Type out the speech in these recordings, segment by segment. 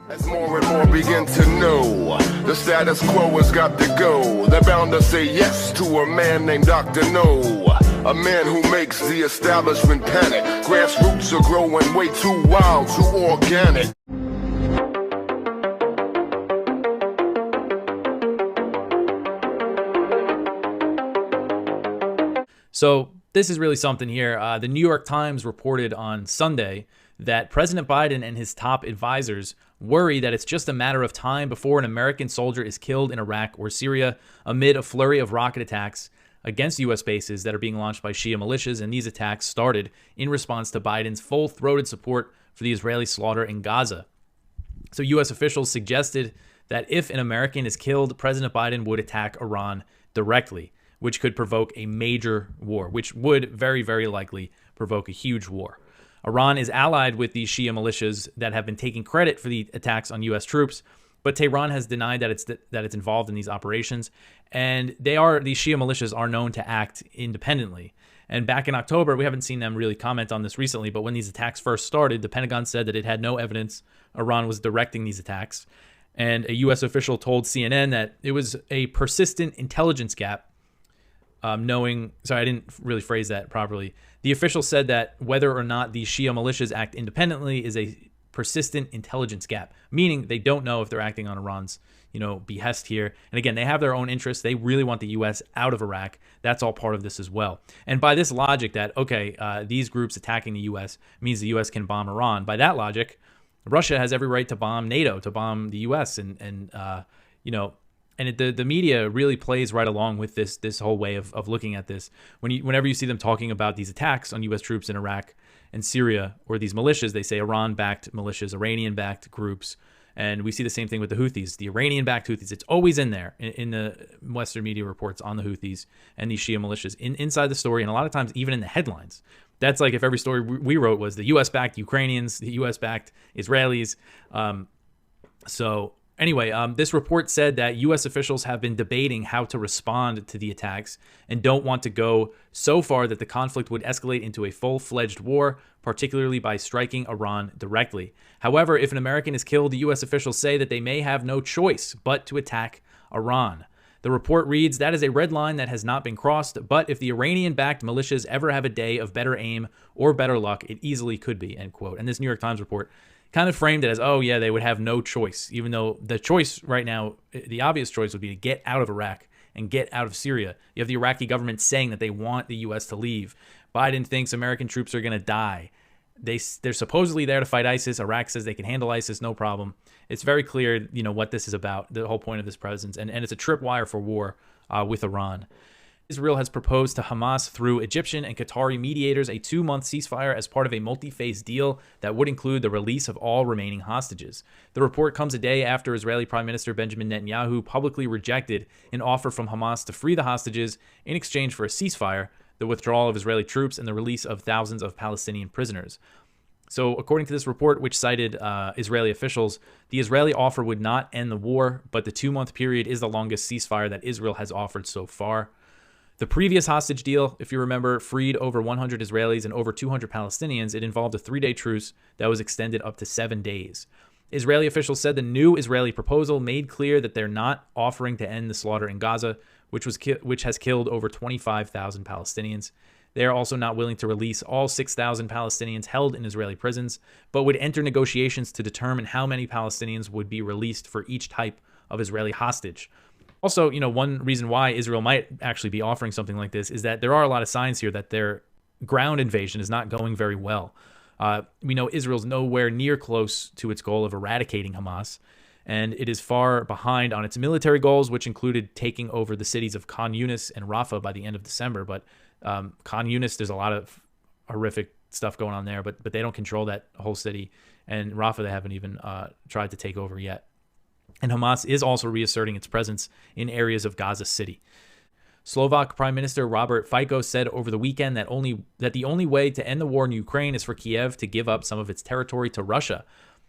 As more and more begin to know, the status quo has got to go. They're bound to say yes to a man named Dr. No, a man who makes the establishment panic. Grassroots are growing way too wild, too organic. So this is really something here. The New York Times reported on Sunday that President Biden and his top advisors worry that it's just a matter of time before an American soldier is killed in Iraq or Syria amid a flurry of rocket attacks against U.S. bases that are being launched by Shia militias. And these attacks started in response to Biden's full-throated support for the Israeli slaughter in Gaza. So U.S. officials suggested that if an American is killed, President Biden would attack Iran directly, which could provoke a major war, which would very, very likely provoke a huge war. Iran is allied with these Shia militias that have been taking credit for the attacks on U.S. troops, but Tehran has denied that it's involved in these operations. And these Shia militias are known to act independently. And back in October, we haven't seen them really comment on this recently, but when these attacks first started, the Pentagon said that it had no evidence Iran was directing these attacks. And a U.S. official told CNN that it was a persistent intelligence gap. I didn't really phrase that properly. The official said that whether or not the Shia militias act independently is a persistent intelligence gap, meaning they don't know if they're acting on Iran's, behest here. And again, they have their own interests. They really want the U.S. out of Iraq. That's all part of this as well. And by this logic that, these groups attacking the U.S. means the U.S. can bomb Iran, by that logic, Russia has every right to bomb NATO, to bomb the U.S. And the media really plays right along with this whole way of looking at this. Whenever you see them talking about these attacks on U.S. troops in Iraq and Syria, or these militias, they say Iran-backed militias, Iranian-backed groups. And we see the same thing with the Houthis, the Iranian-backed Houthis. It's always in there in the Western media reports on the Houthis and these Shia militias inside the story, and a lot of times even in the headlines. That's like if every story we wrote was the U.S.-backed Ukrainians, the U.S.-backed Israelis. Anyway, this report said that U.S. officials have been debating how to respond to the attacks and don't want to go so far that the conflict would escalate into a full-fledged war, particularly by striking Iran directly. However, if an American is killed, the U.S. officials say that they may have no choice but to attack Iran. The report reads, that is a red line that has not been crossed, but if the Iranian-backed militias ever have a day of better aim or better luck, it easily could be, end quote. And this New York Times report kind of framed it as, they would have no choice, even though the choice right now, the obvious choice would be to get out of Iraq and get out of Syria. You have the Iraqi government saying that they want the U.S. to leave. Biden thinks American troops are going to die. They're supposedly there to fight ISIS. Iraq says they can handle ISIS, no problem. It's very clear, what this is about, the whole point of this presence, and it's a tripwire for war with Iran. Israel has proposed to Hamas through Egyptian and Qatari mediators a 2-month ceasefire as part of a multi-phase deal that would include the release of all remaining hostages. The report comes a day after Israeli Prime Minister Benjamin Netanyahu publicly rejected an offer from Hamas to free the hostages in exchange for a ceasefire, the withdrawal of Israeli troops, and the release of thousands of Palestinian prisoners. So according to this report, which cited Israeli officials, the Israeli offer would not end the war, but the 2-month period is the longest ceasefire that Israel has offered so far. The previous hostage deal, if you remember, freed over 100 Israelis and over 200 Palestinians. It involved a 3-day truce that was extended up to 7 days. Israeli officials said the new Israeli proposal made clear that they're not offering to end the slaughter in Gaza, which has killed over 25,000 Palestinians. They are also not willing to release all 6,000 Palestinians held in Israeli prisons, but would enter negotiations to determine how many Palestinians would be released for each type of Israeli hostage. Also, one reason why Israel might actually be offering something like this is that there are a lot of signs here that their ground invasion is not going very well. We know Israel's nowhere near close to its goal of eradicating Hamas, and it is far behind on its military goals, which included taking over the cities of Khan Yunis and Rafah by the end of December. But Khan Yunis, there's a lot of horrific stuff going on there, but they don't control that whole city, and Rafah they haven't even tried to take over yet. And Hamas is also reasserting its presence in areas of Gaza City. Slovak Prime Minister Robert Fico said over the weekend that the only way to end the war in Ukraine is for Kiev to give up some of its territory to Russia.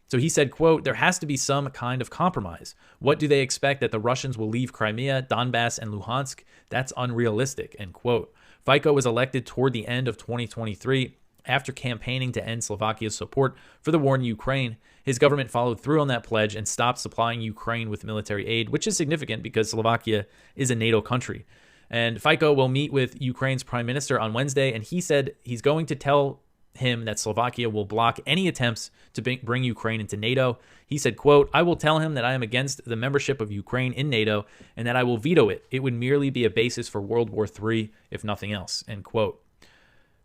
So he said, quote, there has to be some kind of compromise. What do they expect, that the Russians will leave Crimea, Donbass, and Luhansk? That's unrealistic, end quote. Fico was elected toward the end of 2023 after campaigning to end Slovakia's support for the war in Ukraine. His government followed through on that pledge and stopped supplying Ukraine with military aid, which is significant because Slovakia is a NATO country. And Fico will meet with Ukraine's prime minister on Wednesday, and he said he's going to tell him that Slovakia will block any attempts to bring Ukraine into NATO. He said, quote, "I will tell him that I am against the membership of Ukraine in NATO and that I will veto it. It would merely be a basis for World War III, if nothing else," end quote.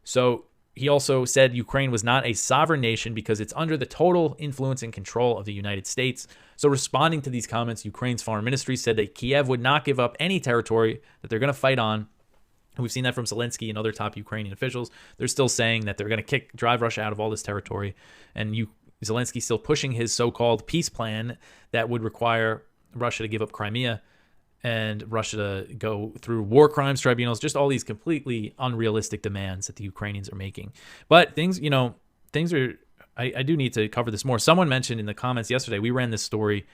So he also said Ukraine was not a sovereign nation because it's under the total influence and control of the United States. So responding to these comments, Ukraine's foreign ministry said that Kiev would not give up any territory that they're going to fight on. We've seen that from Zelensky and other top Ukrainian officials. They're still saying that they're going to drive Russia out of all this territory. And Zelensky's still pushing his so-called peace plan that would require Russia to give up Crimea and Russia to go through war crimes tribunals, just all these completely unrealistic demands that the Ukrainians are making. But things are, I do need to cover this more. Someone mentioned in the comments yesterday, we ran this story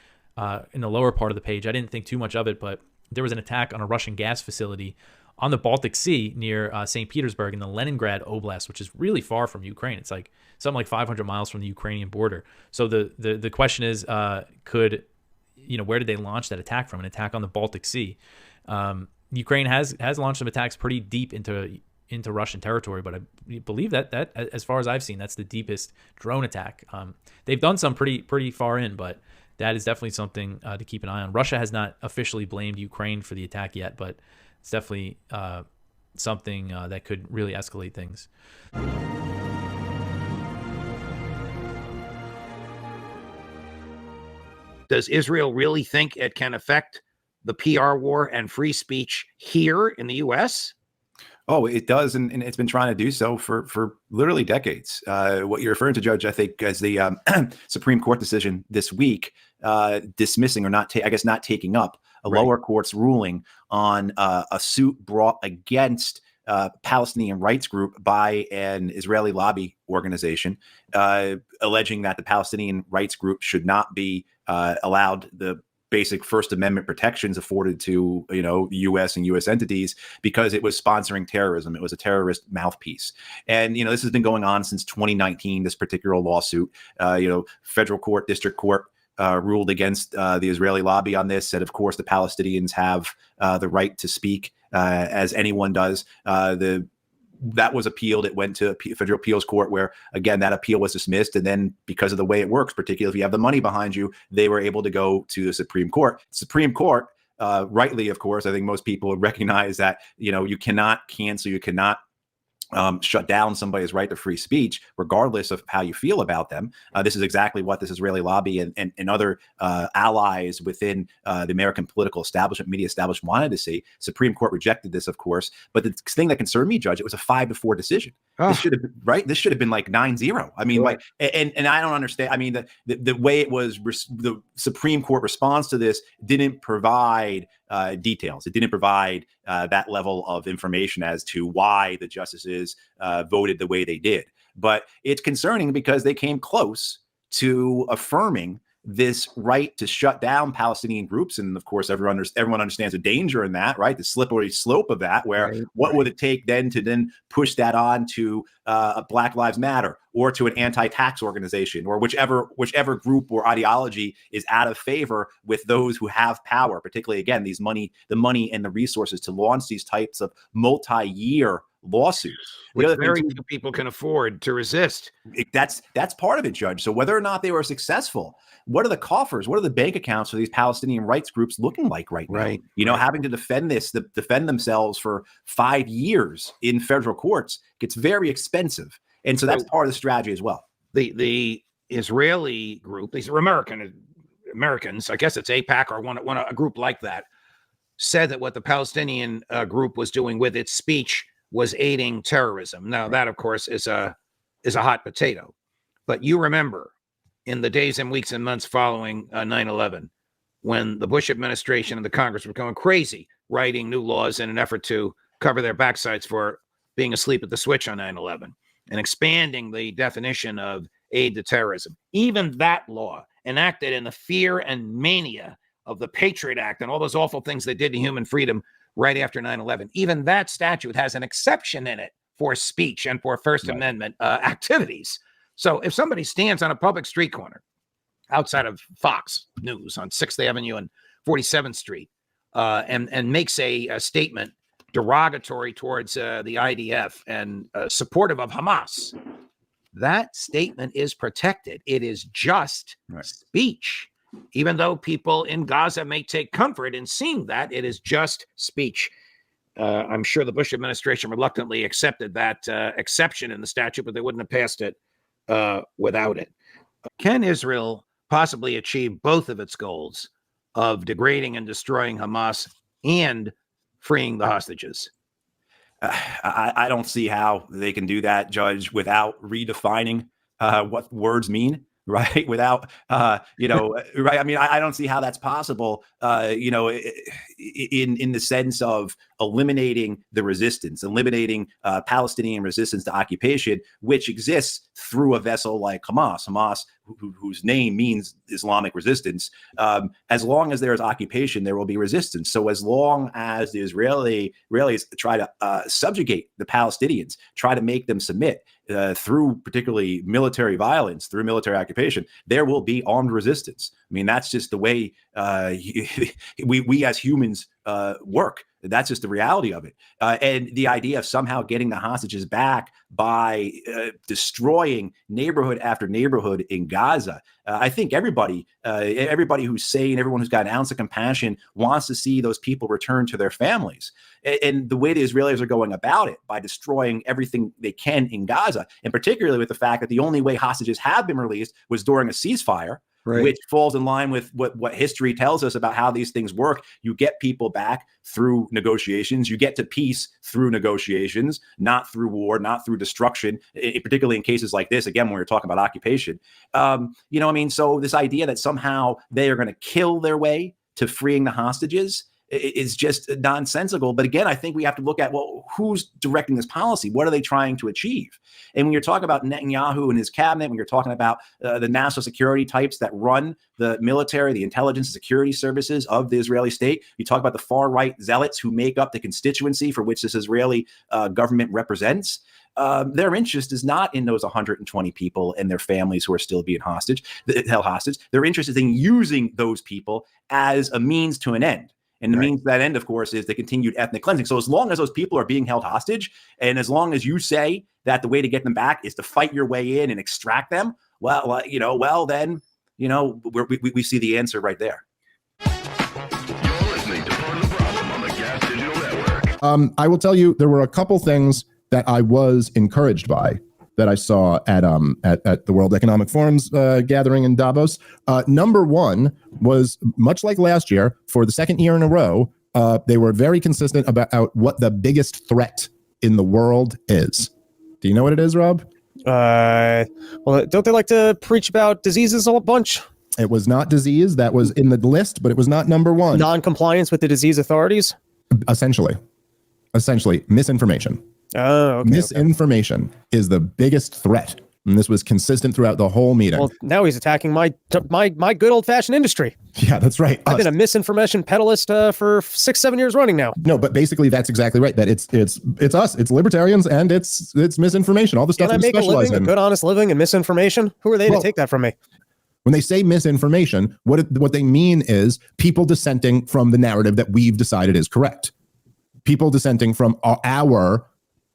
in the lower part of the page. I didn't think too much of it, but there was an attack on a Russian gas facility on the Baltic Sea near St. Petersburg in the Leningrad Oblast, which is really far from Ukraine. It's like something like 500 miles from the Ukrainian border. So the question is, where did they launch that attack from? An attack on the Baltic Sea. Ukraine has launched some attacks pretty deep into Russian territory, but I believe that as far as I've seen, that's the deepest drone attack. They've done some pretty far in, but that is definitely something to keep an eye on. Russia has not officially blamed Ukraine for the attack yet, but it's definitely something that could really escalate things. Does Israel really think it can affect the PR war and free speech here in the U.S.? Oh, it does, and it's been trying to do so for literally decades. What you're referring to, Judge, I think, as the Supreme Court decision this week dismissing or not taking up a lower court's ruling on a suit brought against Palestinian rights group by an Israeli lobby organization, alleging that the Palestinian rights group should not be allowed the basic First Amendment protections afforded to, the U.S. and U.S. entities because it was sponsoring terrorism. It was a terrorist mouthpiece. And, this has been going on since 2019, this particular lawsuit. Federal court, district court ruled against the Israeli lobby on this, said, of course, the Palestinians have the right to speak as anyone does. That was appealed. It went to federal appeals court where, again, that appeal was dismissed. And then because of the way it works, particularly if you have the money behind you, they were able to go to the Supreme Court. Supreme Court, rightly, of course, I think most people would recognize that, you cannot cancel, you cannot shut down somebody's right to free speech, regardless of how you feel about them. This is exactly what this Israeli lobby and other allies within the American political establishment, media establishment wanted to see. Supreme Court rejected this, of course. But the thing that concerned me, Judge, it was a 5-4 decision. This should have been right. This should have been like 9-0. I mean, and I don't understand. I mean, the way it was, the Supreme Court response to this didn't provide details. It didn't provide that level of information as to why the justices voted the way they did. But it's concerning because they came close to affirming this right to shut down Palestinian groups. And of course, everyone understands the danger in that, right? The slippery slope of that, where would it take then to push that on to a Black Lives Matter or to an anti-tax organization or whichever group or ideology is out of favor with those who have power, particularly, again, the money and the resources to launch these types of multi-year lawsuits, which very few people can afford to resist. That's part of it, Judge. So whether or not they were successful, what are the coffers? What are the bank accounts for these Palestinian rights groups looking like right now? Having to defend themselves for 5 years in federal courts gets very expensive. And so that's part of the strategy as well. The Israeli group, these are Americans, I guess it's AIPAC or a group like that, said that what the Palestinian group was doing with its speech was aiding terrorism. Now, that, of course, is a hot potato. But you remember in the days and weeks and months following 9/11, when the Bush administration and the Congress were going crazy, writing new laws in an effort to cover their backsides for being asleep at the switch on 9/11 and expanding the definition of aid to terrorism. Even that law, enacted in the fear and mania of the Patriot Act and all those awful things they did to human freedom right after 9/11, even that statute has an exception in it for speech and for First Amendment activities. So if somebody stands on a public street corner outside of Fox News on 6th Avenue and 47th Street, and makes a statement derogatory towards the IDF and supportive of Hamas, that statement is protected. It is just speech. Even though people in Gaza may take comfort in seeing that, it is just speech. I'm sure the Bush administration reluctantly accepted that exception in the statute, but they wouldn't have passed it without it. Can Israel possibly achieve both of its goals of degrading and destroying Hamas and freeing the hostages? I don't see how they can do that, Judge, without redefining what words mean. Right. Without, right. I mean, I don't see how that's possible, in the sense of eliminating the resistance, eliminating Palestinian resistance to occupation, which exists through a vessel like Hamas, whose name means Islamic resistance. As long as there is occupation, there will be resistance. So as long as the Israelis try to subjugate the Palestinians, try to make them submit, through particularly military violence, through military occupation, there will be armed resistance. I mean, that's just the way we as humans work. That's just the reality of it. And the idea of somehow getting the hostages back by destroying neighborhood after neighborhood in Gaza. I think everybody who's sane, everyone who's got an ounce of compassion wants to see those people return to their families. And the way the Israelis are going about it, by destroying everything they can in Gaza, and particularly with the fact that the only way hostages have been released was during a ceasefire, right, which falls in line with what history tells us about how these things work. You get people back through negotiations. You get to peace through negotiations, not through war, not through destruction, particularly in cases like this, again, when we're talking about occupation. So this idea that somehow they are going to kill their way to freeing the hostages is just nonsensical. But again, I think we have to look at, well, who's directing this policy? What are they trying to achieve? And when you're talking about Netanyahu and his cabinet, when you're talking about the national security types that run the military, the intelligence and security services of the Israeli state, you talk about the far right zealots who make up the constituency for which this Israeli government represents. Their interest is not in those 120 people and their families who are still being held hostage. Their interest is in using those people as a means to an end. And the means to that end, of course, is the continued ethnic cleansing. So as long as those people are being held hostage, and as long as you say that the way to get them back is to fight your way in and extract them, then we see the answer right there. You're listening to Part of the Problem on the Gas Digital Network. I will tell you, there were a couple things that I was encouraged by that I saw at the World Economic Forum's gathering in Davos. Number one was, much like last year, for the second year in a row, they were very consistent about what the biggest threat in the world is. Do you know what it is, Rob? Well, don't they like to preach about diseases a bunch? It was not disease. That was in the list, but it was not number one. Non-compliance with the disease authorities? Essentially, misinformation. Oh, okay. Misinformation is the biggest threat, and this was consistent throughout the whole meeting. Well, now he's attacking my good old-fashioned industry. Yeah, that's right. I've been a misinformation pedalist for 6-7 years running now. No, but basically that's exactly right. That it's us, it's libertarians, and it's misinformation. All the stuff Can I make a good honest living in misinformation? Who are they to take that from me? When they say misinformation, what they mean is people dissenting from the narrative that we've decided is correct. People dissenting from our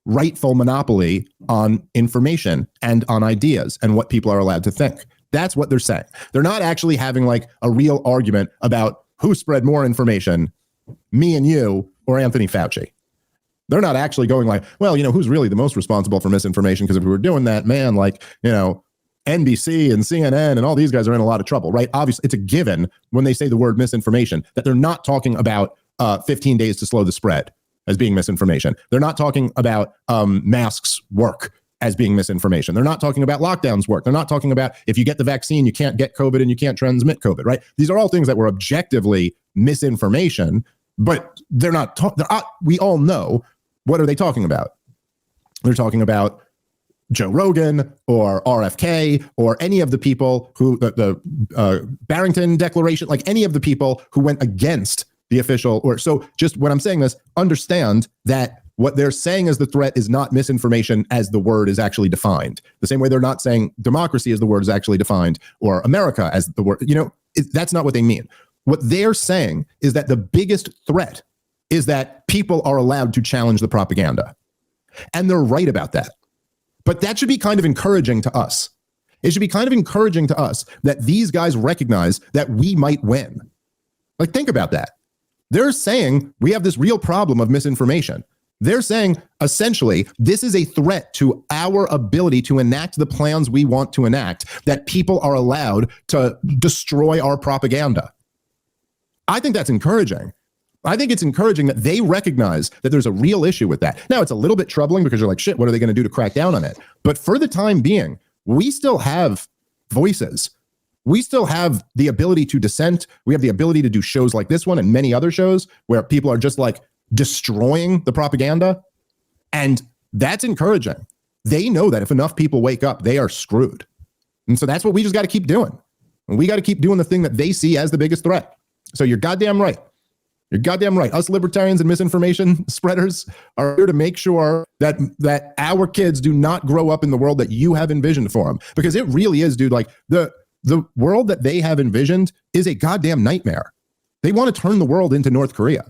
rightful monopoly on information and on ideas and what people are allowed to think. That's what they're saying. They're not actually having like a real argument about who spread more information, me and you or Anthony Fauci. They're not actually going like, well, who's really the most responsible for misinformation? Because if we were doing that, man, NBC and CNN and all these guys are in a lot of trouble, right? Obviously, it's a given when they say the word misinformation that they're not talking about 15 days to slow the spread as being misinformation. They're not talking about masks work as being misinformation. They're not talking about lockdowns work. They're not talking about if you get the vaccine, you can't get COVID and you can't transmit COVID, right? These are all things that were objectively misinformation, but they're not, we all know, what are they talking about? They're talking about Joe Rogan or RFK or any of the people who, the Barrington Declaration, like any of the people who went against the official, so just when I'm saying this, understand that what they're saying as the threat is not misinformation as the word is actually defined. The same way they're not saying democracy as the word is actually defined or America as the word, that's not what they mean. What they're saying is that the biggest threat is that people are allowed to challenge the propaganda. And they're right about that. But that should be kind of encouraging to us. It should be kind of encouraging to us that these guys recognize that we might win. Like, think about that. They're saying we have this real problem of misinformation. They're saying, essentially, this is a threat to our ability to enact the plans we want to enact, that people are allowed to destroy our propaganda. I think that's encouraging. I think it's encouraging that they recognize that there's a real issue with that. Now, it's a little bit troubling because you're like, shit, what are they going to do to crack down on it? But for the time being, we still have voices. We still have the ability to dissent. We have the ability to do shows like this one and many other shows where people are just like destroying the propaganda. And that's encouraging. They know that if enough people wake up, they are screwed. And so that's what we just got to keep doing. And we got to keep doing the thing that they see as the biggest threat. So you're goddamn right. You're goddamn right. Us libertarians and misinformation spreaders are here to make sure that our kids do not grow up in the world that you have envisioned for them. Because it really is, dude, like the world that they have envisioned is a goddamn nightmare. They want to turn the world into North Korea.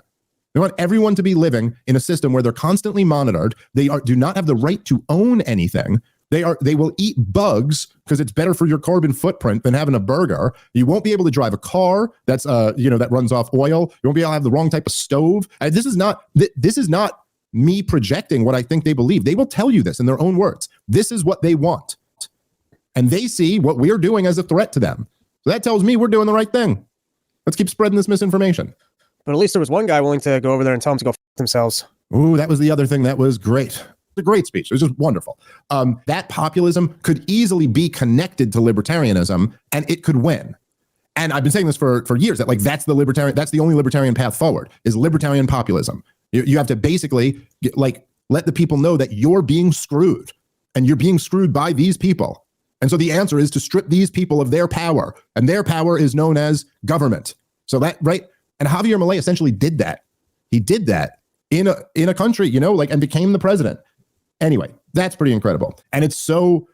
They want everyone to be living in a system where they're constantly monitored. They do not have the right to own anything. They will eat bugs because it's better for your carbon footprint than having a burger. You won't be able to drive a car that's that runs off oil. You won't be able to have the wrong type of stove. This is not me projecting what I think they believe. They will tell you this in their own words. This is what they want. And they see what we're doing as a threat to them. So that tells me we're doing the right thing. Let's keep spreading this misinformation. But at least there was one guy willing to go over there and tell them to go f themselves. Ooh, that was the other thing that was great. A great speech. It was just wonderful. That populism could easily be connected to libertarianism, and it could win. And I've been saying this for years that that's the only libertarian path forward is libertarian populism. You have to basically let the people know that you're being screwed, and you're being screwed by these people. And so the answer is to strip these people of their power, and their power is known as government. So that right. And Javier Milei essentially did that. He did that in a country, and became the president. Anyway, that's pretty incredible. And it's so,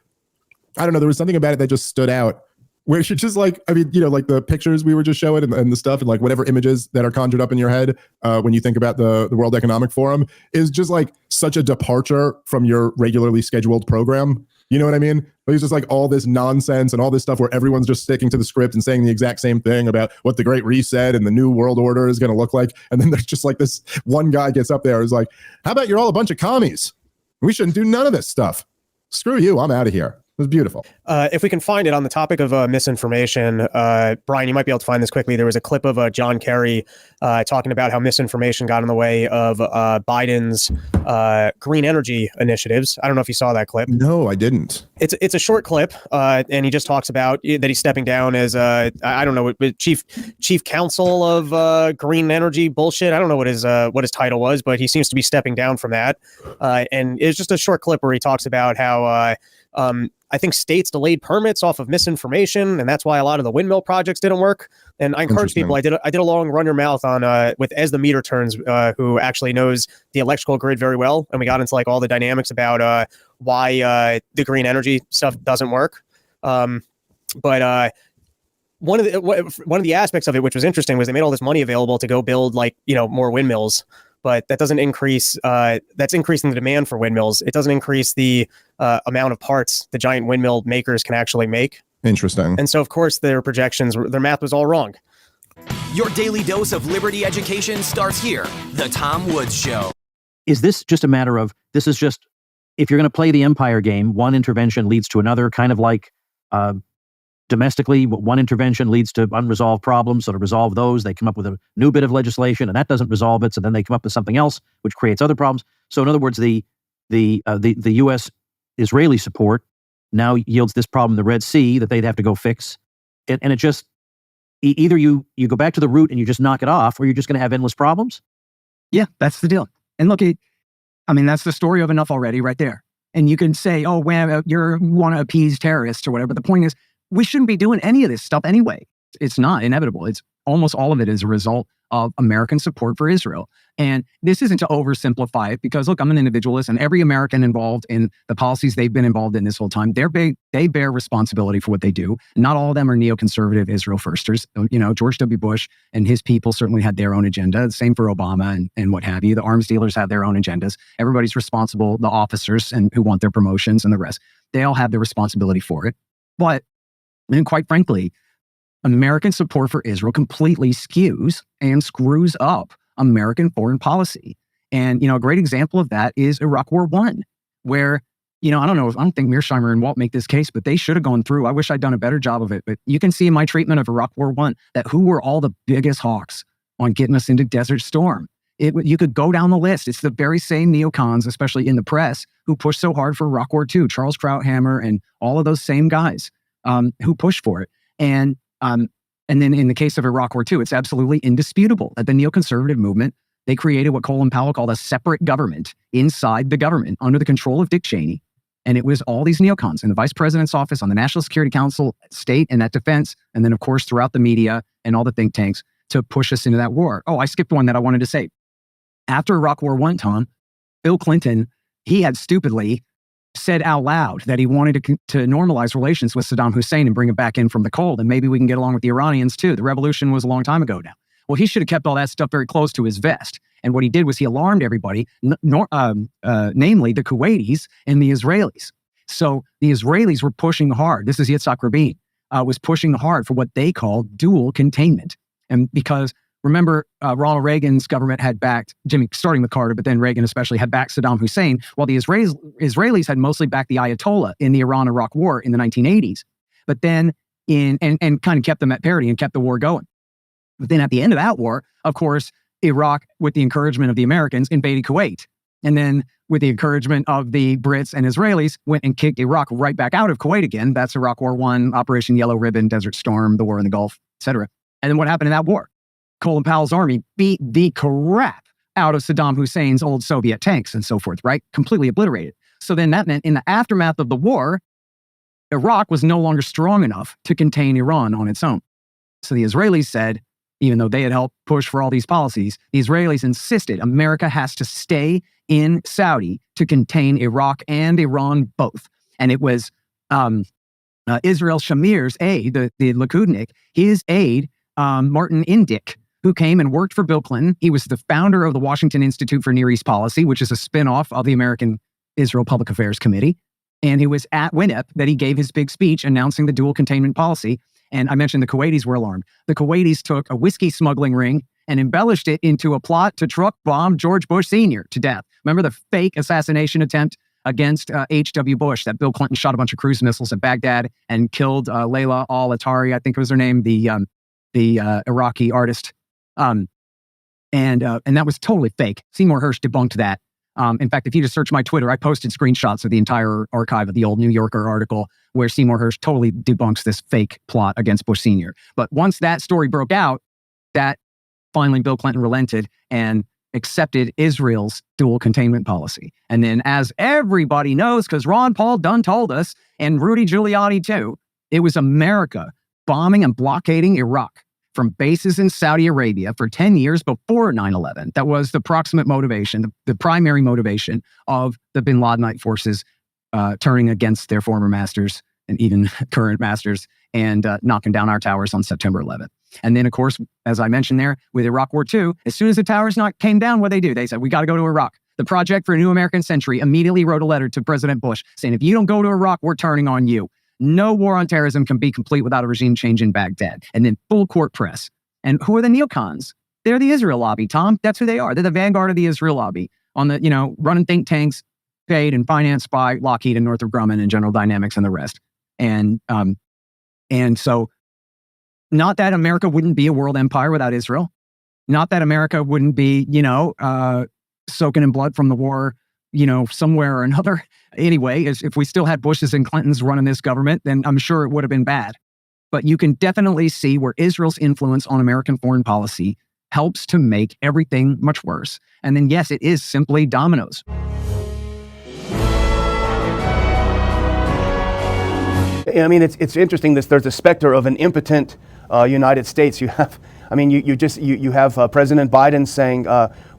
I don't know, there was something about it that just stood out where you're just the pictures we were just showing and the stuff and whatever images that are conjured up in your head when you think about the World Economic Forum is just such a departure from your regularly scheduled program. You know what I mean? It's just all this nonsense and all this stuff where everyone's just sticking to the script and saying the exact same thing about what the Great Reset and the New World Order is going to look like. And then there's just this one guy gets up there and is like, how about you're all a bunch of commies? We shouldn't do none of this stuff. Screw you. I'm out of here. It was beautiful. If we can find it on the topic of misinformation, Brian, you might be able to find this quickly. There was a clip of John Kerry talking about how misinformation got in the way of Biden's green energy initiatives. I don't know if you saw that clip. No, I didn't. It's a short clip, and he just talks about that he's stepping down as I don't know, chief counsel of green energy bullshit. I don't know what his title was, but he seems to be stepping down from that. And it's just a short clip where he talks about how I think states delayed permits off of misinformation, and that's why a lot of the windmill projects didn't work. And I encourage people. I did a long run your mouth on with As the Meter Turns, who actually knows the electrical grid very well, and we got into all the dynamics about why the green energy stuff doesn't work. But one of the aspects of it, which was interesting, was they made all this money available to go build more windmills. But that doesn't increase. That's increasing the demand for windmills. It doesn't increase the amount of parts the giant windmill makers can actually make. Interesting. And so, of course, their math was all wrong. Your daily dose of liberty education starts here. The Tom Woods Show. Is this just a matter of, this is just, if you're going to play the empire game, one intervention leads to another, kind of like domestically, one intervention leads to unresolved problems. So to resolve those, they come up with a new bit of legislation, and that doesn't resolve it. So then they come up with something else, which creates other problems. So in other words, the U.S. Israeli support now yields this problem in the Red Sea that they'd have to go fix, and it just either you go back to the root and you just knock it off, or you're just going to have endless problems. Yeah, that's the deal. And look, that's the story of enough already, right there. And you can say, oh, well, you want to appease terrorists or whatever. The point is, we shouldn't be doing any of this stuff anyway. It's not inevitable. It's almost all of it is a result of American support for Israel. And this isn't to oversimplify it, because look, I'm an individualist, and every American involved in the policies they've been involved in this whole time, they bear responsibility for what they do. Not all of them are neoconservative Israel firsters. You know, George W. Bush and his people certainly had their own agenda. Same for Obama and what have you. The arms dealers have their own agendas. Everybody's responsible, the officers and who want their promotions and the rest. They all have their responsibility for it. But, and quite frankly, American support for Israel completely skews and screws up American foreign policy. And, you know, a great example of that is Iraq War I, where, you know, I don't think Mearsheimer and Walt make this case, but they should have gone through. I wish I'd done a better job of it. But you can see in my treatment of Iraq War I that who were all the biggest hawks on getting us into Desert Storm. You could go down the list. It's the very same neocons, especially in the press, who pushed so hard for Iraq War II, Charles Krauthammer and all of those same guys who pushed for it. And then in the case of Iraq War II, it's absolutely indisputable that the neoconservative movement, they created what Colin Powell called a separate government inside the government under the control of Dick Cheney. And it was all these neocons in the vice president's office, on the National Security Council, state and at defense, and then, of course, throughout the media and all the think tanks to push us into that war. Oh, I skipped one that I wanted to say. After Iraq War I, Tom, Bill Clinton, he had stupidly said out loud that he wanted to normalize relations with Saddam Hussein and bring him back in from the cold, and maybe we can get along with the Iranians too. The revolution was a long time ago now. Well, he should have kept all that stuff very close to his vest. And what he did was he alarmed everybody, namely the Kuwaitis and the Israelis. So the Israelis were pushing hard. This is Yitzhak Rabin, was pushing hard for what they called dual containment. And because remember, Ronald Reagan's government had backed, starting with Carter, but then Reagan especially, had backed Saddam Hussein, while the Israelis had mostly backed the Ayatollah in the Iran-Iraq war in the 1980s. But then, and kind of kept them at parity and kept the war going. But then at the end of that war, of course, Iraq, with the encouragement of the Americans, invaded Kuwait. And then with the encouragement of the Brits and Israelis, went and kicked Iraq right back out of Kuwait again. That's Iraq War I, Operation Yellow Ribbon, Desert Storm, the war in the Gulf, etc. And then what happened in that war? Colin Powell's army beat the crap out of Saddam Hussein's old Soviet tanks and so forth, right? Completely obliterated. So then that meant in the aftermath of the war, Iraq was no longer strong enough to contain Iran on its own. So the Israelis said, even though they had helped push for all these policies, the Israelis insisted America has to stay in Saudi to contain Iraq and Iran both. And it was Israel Shamir's aide, the Likudnik, his aide, Martin Indyk, who came and worked for Bill Clinton. He was the founder of the Washington Institute for Near East Policy, which is a spinoff of the American Israel Public Affairs Committee. And it was at WINEP that he gave his big speech announcing the dual containment policy. And I mentioned the Kuwaitis were alarmed. The Kuwaitis took a whiskey smuggling ring and embellished it into a plot to truck bomb George Bush Sr. to death. Remember the fake assassination attempt against H.W. Bush, that Bill Clinton shot a bunch of cruise missiles at Baghdad and killed Layla al-Attari, I think was her name, the Iraqi artist. And that was totally fake. Seymour Hersh debunked that. In fact, if you just search my Twitter, I posted screenshots of the entire archive of the old New Yorker article where Seymour Hersh totally debunks this fake plot against Bush Sr. But once that story broke out, that finally Bill Clinton relented and accepted Israel's dual containment policy. And then, as everybody knows, because Ron Paul done told us, and Rudy Giuliani too, it was America bombing and blockading Iraq from bases in Saudi Arabia for 10 years before 9/11. That was the proximate motivation, the primary motivation of the bin Ladenite forces turning against their former masters and even current masters and knocking down our towers on September 11th. And then, of course, as I mentioned there, with Iraq War II, as soon as the towers came down, what they do? They said, we got to go to Iraq. The Project for a New American Century immediately wrote a letter to President Bush saying, if you don't go to Iraq, we're turning on you. No war on terrorism can be complete without a regime change in Baghdad. And then full court press. And who are the neocons? They're the Israel lobby, Tom. That's who they are. They're the vanguard of the Israel lobby on the, running think tanks paid and financed by Lockheed and Northrop Grumman and General Dynamics and the rest. And so not that America wouldn't be a world empire without Israel. Not that America wouldn't be, soaking in blood from the war, somewhere or another. Anyway, if we still had Bushes and Clintons running this government, then I'm sure it would have been bad. But you can definitely see where Israel's influence on American foreign policy helps to make everything much worse. And then, yes, it is simply dominoes. I mean, it's interesting. There's a specter of an impotent United States. You have I mean, you have President Biden saying,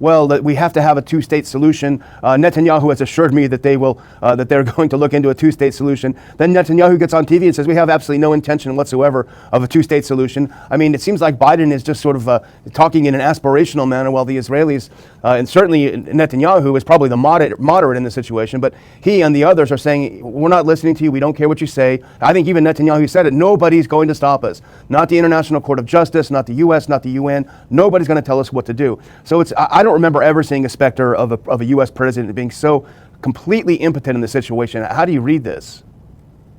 well, that we have to have a two-state solution. Netanyahu has assured me that they're going to look into a two-state solution. Then Netanyahu gets on TV and says we have absolutely no intention whatsoever of a two-state solution. I mean, it seems like Biden is just sort of talking in an aspirational manner, while the Israelis, and certainly Netanyahu is probably the moderate in the situation, but he and the others are saying, we're not listening to you, we don't care what you say. I think even Netanyahu said it, nobody's going to stop us. Not the International Court of Justice, not the US, not the UN, nobody's going to tell us what to do. So I don't remember ever seeing a specter of a US president being so completely impotent in the situation. How do you read this?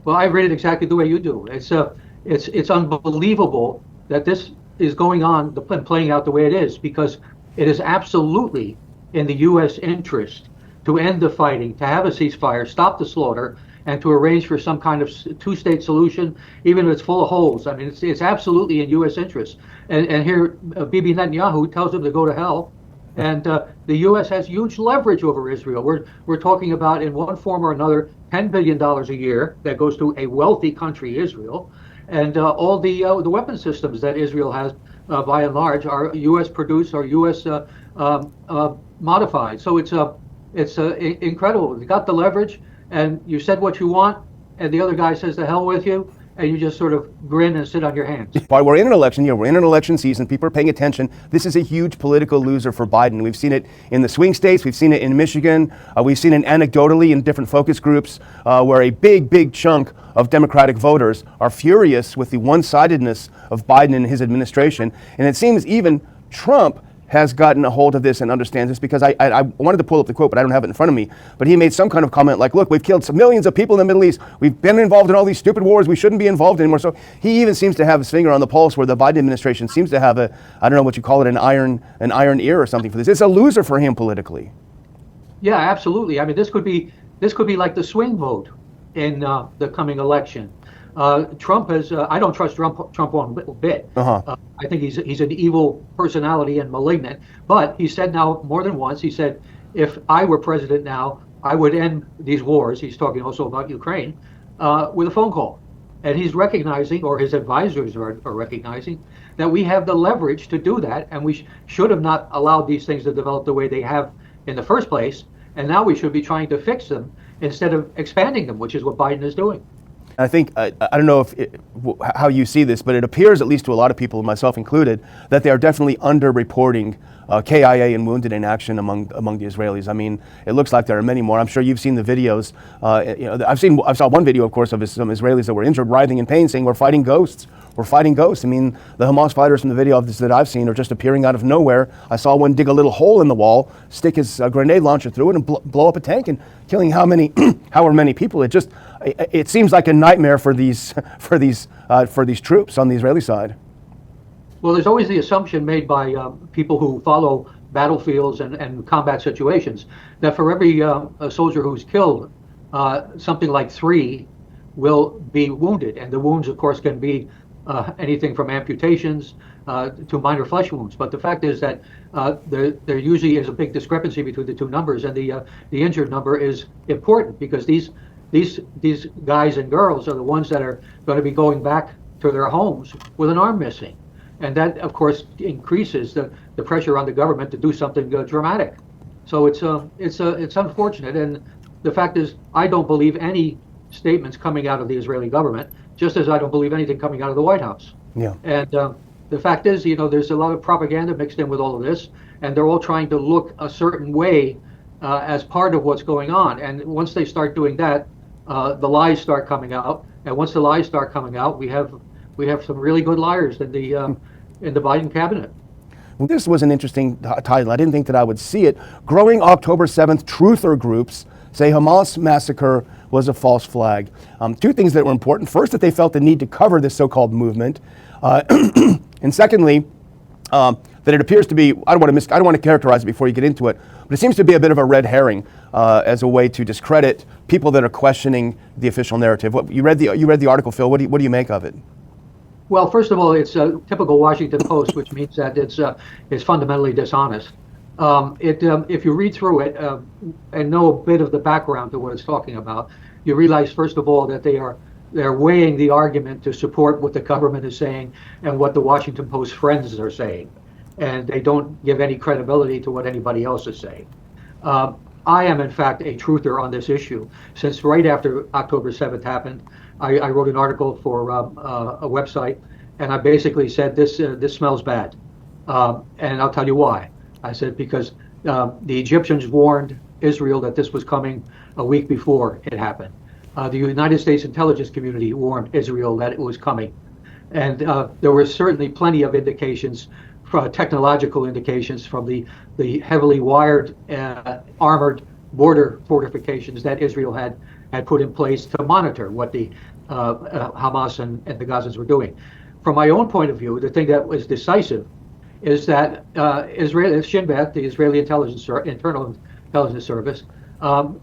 Well, I read it exactly the way you do. It's unbelievable that this is going on and playing out the way it is, because it is absolutely in the U.S. interest to end the fighting, to have a ceasefire, stop the slaughter, and to arrange for some kind of two-state solution, even if it's full of holes. I mean, it's absolutely in U.S. interest. And here, Bibi Netanyahu tells them to go to hell. And the U.S. has huge leverage over Israel. We're talking about, in one form or another, $10 billion a year that goes to a wealthy country, Israel. And all the weapon systems that Israel has, by and large, are U.S. produced or U.S. Modified. So it's incredible. You got the leverage, and you said what you want, and the other guy says the hell with you, and you just sort of grin and sit on your hands. While we're in an election year, we're in an election season, people are paying attention. This is a huge political loser for Biden. We've seen it in the swing states, we've seen it in Michigan, we've seen it anecdotally in different focus groups where a big chunk of Democratic voters are furious with the one-sidedness of Biden and his administration. And it seems even Trump has gotten a hold of this and understands this, because I wanted to pull up the quote, but I don't have it in front of me. But he made some kind of comment like, look, we've killed some millions of people in the Middle East. We've been involved in all these stupid wars. We shouldn't be involved anymore. So he even seems to have his finger on the pulse, where the Biden administration seems to have I don't know what you call it, an iron ear or something for this. It's a loser for him politically. Yeah, absolutely. I mean, this could be like the swing vote in the coming election. Trump has. I don't trust Trump one bit. I think he's an evil personality and malignant. But he said now more than once. He said, if I were president now, I would end these wars. He's talking also about Ukraine with a phone call, and he's recognizing, or his advisors are recognizing, that we have the leverage to do that, and we should have not allowed these things to develop the way they have in the first place. And now we should be trying to fix them instead of expanding them, which is what Biden is doing. I think, I don't know how you see this, but it appears, at least to a lot of people, myself included, that they are definitely underreporting KIA and wounded in action among the Israelis. I mean, it looks like there are many more. I'm sure you've seen the videos. I saw one video, of course, of some Israelis that were injured, writhing in pain, saying, we're fighting ghosts. We're fighting ghosts. I mean, the Hamas fighters from the video of this that I've seen are just appearing out of nowhere. I saw one dig a little hole in the wall, stick his grenade launcher through it, and blow up a tank, and killing however many people. It seems like a nightmare for these troops on the Israeli side. Well, there's always the assumption made by people who follow battlefields and combat situations that for every soldier who's killed, something like 3 will be wounded, and the wounds, of course, can be anything from amputations to minor flesh wounds. But the fact is that there usually is a big discrepancy between the two numbers, and the injured number is important, because these guys and girls are the ones that are going to be going back to their homes with an arm missing. And that, of course, increases the pressure on the government to do something dramatic. So it's unfortunate. And the fact is, I don't believe any statements coming out of the Israeli government, just as I don't believe anything coming out of the White House. Yeah. And the fact is, there's a lot of propaganda mixed in with all of this, and they're all trying to look a certain way as part of what's going on. And once they start doing that, the lies start coming out. And once the lies start coming out, we have some really good liars in the Biden cabinet. Well, this was an interesting title. I didn't think that I would see it. Growing October 7th truther groups say Hamas massacre was a false flag. 2 things that were important. First, that they felt the need to cover this so-called movement. And secondly, that it appears to be, I don't want to characterize it before you get into it, but it seems to be a bit of a red herring as a way to discredit people that are questioning the official narrative. You read the article, Phil. What do you make of it? Well, first of all, it's a typical Washington Post, which means that it's fundamentally dishonest. If you read through it and know a bit of the background to what it's talking about, you realize, first of all, that they are they're weighing the argument to support what the government is saying and what the Washington Post friends are saying, and they don't give any credibility to what anybody else is saying. I am, in fact, a truther on this issue. Since right after October 7th happened, I wrote an article for a website, and I basically said this smells bad, and I'll tell you why. I said because the Egyptians warned Israel that this was coming a week before it happened. The United States intelligence community warned Israel that it was coming, and there were certainly plenty of indications, technological indications from the heavily wired, armored border fortifications that Israel had put in place to monitor what the Hamas and the Gazans were doing. From my own point of view, the thing that was decisive is that Shin Bet, the Israeli internal intelligence service,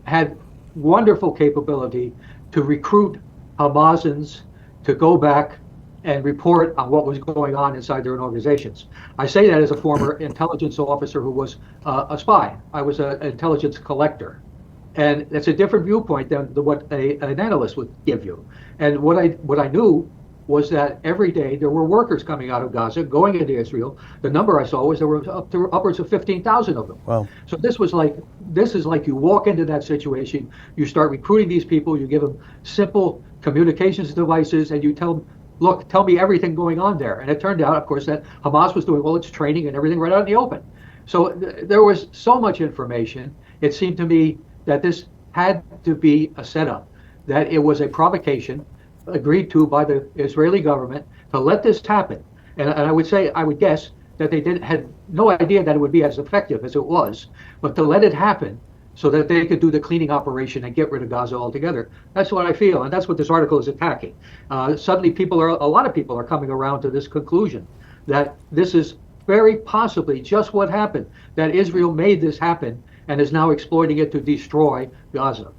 had wonderful capability to recruit Hamasans to go back and report on what was going on inside their own organizations. I say that as a former intelligence officer who was a spy. I was an intelligence collector. And that's a different viewpoint than what an analyst would give you. And what I knew was that every day there were workers coming out of Gaza, going into Israel. The number I saw was there were upwards of 15,000 of them. Wow. So this is like you walk into that situation, you start recruiting these people, you give them simple communications devices, and you tell them, look, tell me everything going on there. And it turned out, of course, that Hamas was doing all its training and everything right out in the open. So there was so much information. It seemed to me that this had to be a setup, that it was a provocation agreed to by the Israeli government to let this happen. And I would guess that they had no idea that it would be as effective as it was, but to let it happen so that they could do the cleaning operation and get rid of Gaza altogether. That's what I feel, and that's what this article is attacking. Suddenly a lot of people are coming around to this conclusion that this is very possibly just what happened, that Israel made this happen and is now exploiting it to destroy Gaza.